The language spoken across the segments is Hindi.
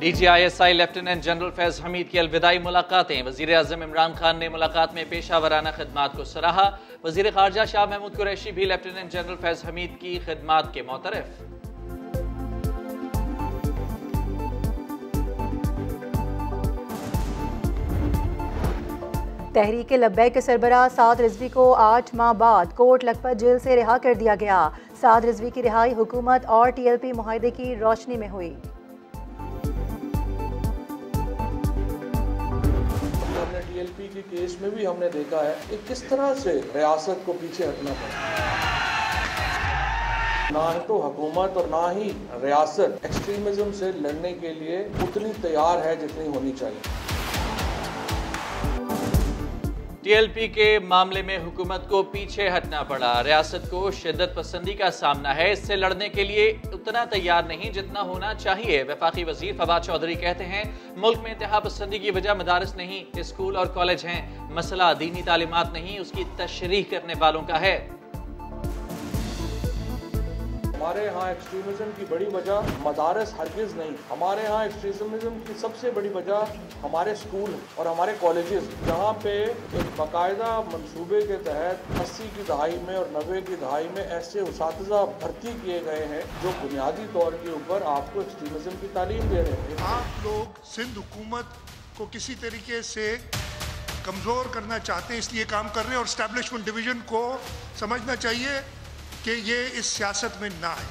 DGISI lieutenant general Faiz Hamid की अलविदाई मुलाकातें। वजीर आजम इमरान खान ने मुलाकात में पेशा वराना खिदमात को सराहा। वजीर खारजा शाह महमूद कुरैशी भी लेफ्टिनेंट जनरल फैज हमीद की खिदमात के मोतरफ। तहरीक लब्बैक के सरबराह साद रिजवी को 8 माह बाद कोट लखपत जेल से रिहा कर दिया गया। साद रिजवी की रिहाई हुकूमत और TLP मुआहदे की रोशनी में हुई। TLP के केस में भी हमने देखा है कि किस तरह से रियासत को पीछे हटना पड़ा। ना ही तो हुकूमत और ना ही रियासत एक्सट्रीमिज्म से लड़ने के लिए उतनी तैयार है जितनी होनी चाहिए। TLP के मामले में हुकूमत को पीछे हटना पड़ा। रियासत को शिद्दत पसंदी का सामना है, इससे लड़ने के लिए उतना तैयार नहीं जितना होना चाहिए। वफाकी वजीर फवाद चौधरी कहते हैं मुल्क में इंतहा पसंदी की वजह मदारस नहीं, स्कूल और कॉलेज हैं। मसला दीनी तालीमात नहीं, उसकी तशरीह करने वालों का है। हमारे यहाँ एक्सट्रीमिज्म की बड़ी वजह मदारस हरगिज़ नहीं, हमारे यहाँ एक्सट्रीमिज्म की सबसे बड़ी वजह हमारे स्कूल और हमारे कॉलेजेस, जहाँ पे एक बाकायदा मंसूबे के तहत 80 की दहाई में और 90 की दहाई में ऐसे उसातिज़ा भर्ती किए गए हैं जो बुनियादी तौर के ऊपर आपको एक्सट्रीमिज्म की तालीम दे रहे हैं। आप लोग सिंध हुकूमत को किसी तरीके से कमज़ोर करना चाहते हैं, इसलिए काम कर रहे हैं और एस्टैब्लिशमेंट डिवीज़न को समझना चाहिए कि ये इस सियासत में ना है।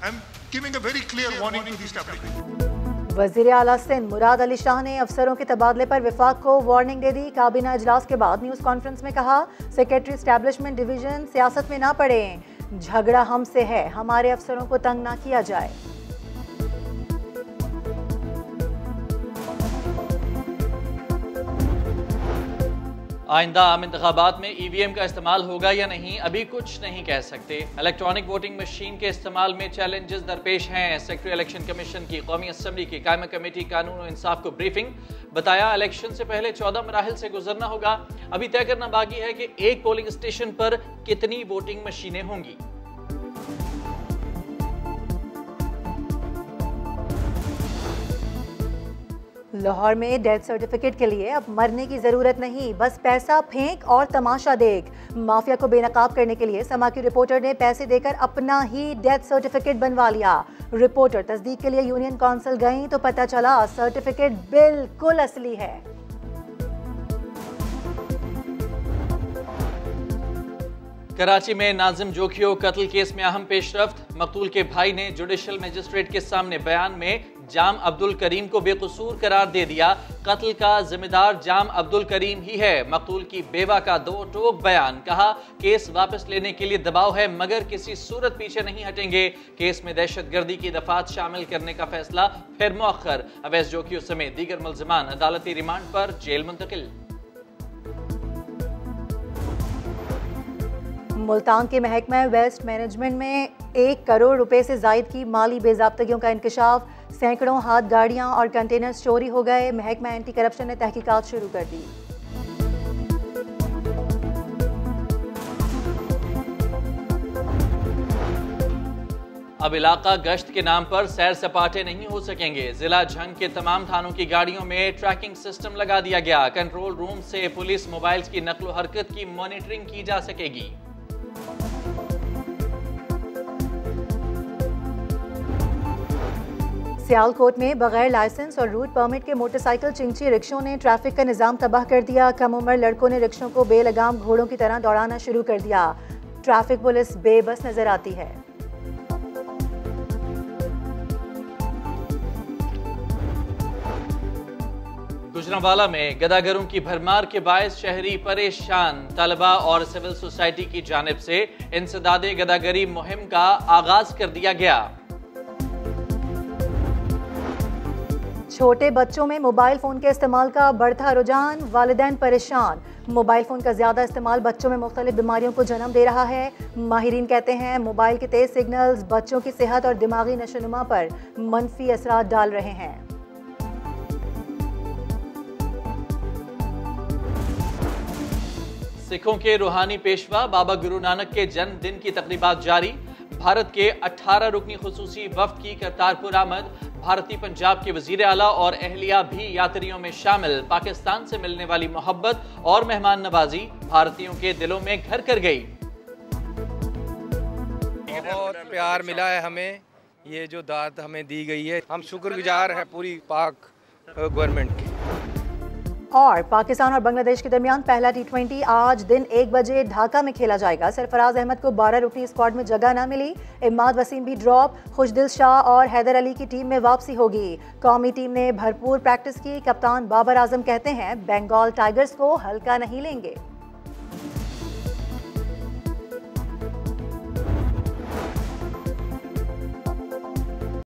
I am giving a very clear warning to the establishment. वज़ीर आला सिंध मुराद अली शाह ने अफसरों के तबादले पर विफाक को वार्निंग दे दी। काबीना इजलास के बाद न्यूज़ कॉन्फ्रेंस में कहा सेक्रेटरी एस्टैब्लिशमेंट डिवीजन सियासत में ना पड़े, झगड़ा हमसे है, हमारे अफसरों को तंग ना किया जाए। आइंदा आम इंतखाबात में EVM का इस्तेमाल होगा या नहीं अभी कुछ नहीं कह सकते। इलेक्ट्रॉनिक वोटिंग मशीन के इस्तेमाल में चैलेंजेस दरपेश हैं। सेक्रेटरी इलेक्शन कमीशन की कौमी असम्बली की कायमा कमेटी कानून और इंसाफ को ब्रीफिंग। बताया इलेक्शन से पहले 14 मराहिल से गुजरना होगा। अभी तय करना बाकी है कि एक पोलिंग स्टेशन पर कितनी वोटिंग मशीनें होंगी। लाहौर में डेथ सर्टिफिकेट के लिए अब मरने की जरूरत नहीं, बस पैसा फेंक और तमाशा देख। माफिया को बेनकाब करने के लिए समा की रिपोर्टर ने पैसे देकर अपना ही डेथ सर्टिफिकेट बनवा लिया। रिपोर्टर तस्दीक के लिए यूनियन काउंसिल गई तो पता चला सर्टिफिकेट बिल्कुल असली है। कराची में नाजिम जोखियो कत्ल केस में अहम पेशरफ्त। मकतूल के भाई ने जुडिशल मजिस्ट्रेट के सामने बयान में जाम अब्दुल करीम को बेकसूर करार दे दिया। कत्ल का जिम्मेदार जाम अब्दुल करीम ही है। मकतूल की बेवा का दो टोक बयान, कहा केस वापस लेने के लिए दबाव है मगर किसी सूरत पीछे नहीं हटेंगे। केस में दहशतगर्दी की दफात शामिल करने का फैसला फिर मुअख्खर। अवैस जोखियो समेत दीगर मुल्जिमान अदालती रिमांड पर जेल मुंतकिल। मुल्तान के महकमा वेस्ट मैनेजमेंट में 1 करोड़ रुपए से जायद की माली बेज़ाब्तगियों का इंकशाफ। सैकड़ों हाथ गाड़ियां और कंटेनर चोरी हो गए। महकमा एंटी करप्शन ने तहकीकात शुरू कर दी। अब इलाका गश्त के नाम पर सैर सपाटे नहीं हो सकेंगे। जिला झंग के तमाम थानों की गाड़ियों में ट्रैकिंग सिस्टम लगा दिया गया। कंट्रोल रूम से पुलिस मोबाइल्स की नकलो हरकत की मॉनिटरिंग की जा सकेगी। सियालकोट में बगैर लाइसेंस और रूट परमिट के मोटरसाइकिल चिंची रिक्शों ने ट्रैफिक का निजाम तबाह कर दिया। कम उम्र लड़कों ने रिक्शों को बेलगाम घोड़ों की तरह दौड़ाना शुरू कर दिया। ट्रैफिक पुलिस बेबस नजर आती है। गुजरांवाला में गदागरों की भरमार के बायस शहरी परेशान। तलबा और सिविल सोसाइटी की जानिब से इंसदादे गदागरी मुहिम का आगाज कर दिया गया। छोटे बच्चों में मोबाइल फ़ोन के इस्तेमाल का बढ़ता रुझान, वालिदैन परेशान। मोबाइल फ़ोन का ज़्यादा इस्तेमाल बच्चों में मुख्तलिफ बीमारियों को जन्म दे रहा है। माहिरीन कहते हैं मोबाइल के तेज़ सिग्नल्स बच्चों की सेहत और दिमागी नशोनुमा पर मनफी असरात डाल रहे हैं। सिखों के रूहानी पेशवा बाबा गुरु नानक के जन्मदिन की तकरीबात जारी। भारत के 18 रुकनी खुसूसी वफ्द की करतारपुर आमद। भारतीय पंजाब के वजीर आला और अहलिया भी यात्रियों में शामिल। पाकिस्तान से मिलने वाली मोहब्बत और मेहमान नवाजी भारतीयों के दिलों में घर कर गई। बहुत प्यार मिला है हमें, ये जो दाद हमें दी गई है, हम शुक्रगुजार हैं पूरी पाक गवर्नमेंट की। और पाकिस्तान और बांग्लादेश के दरमियान पहला T20 आज दिन 1 बजे ढाका में खेला जाएगा। सरफराज अहमद को 12 रुकनी स्क्वाड में जगह न मिली। इमाद वसीम भी ड्रॉप। खुशदिल शाह और हैदर अली की टीम में वापसी होगी। कौमी टीम ने भरपूर प्रैक्टिस की। कप्तान बाबर आजम कहते हैं बंगाल टाइगर्स को हल्का नहीं लेंगे।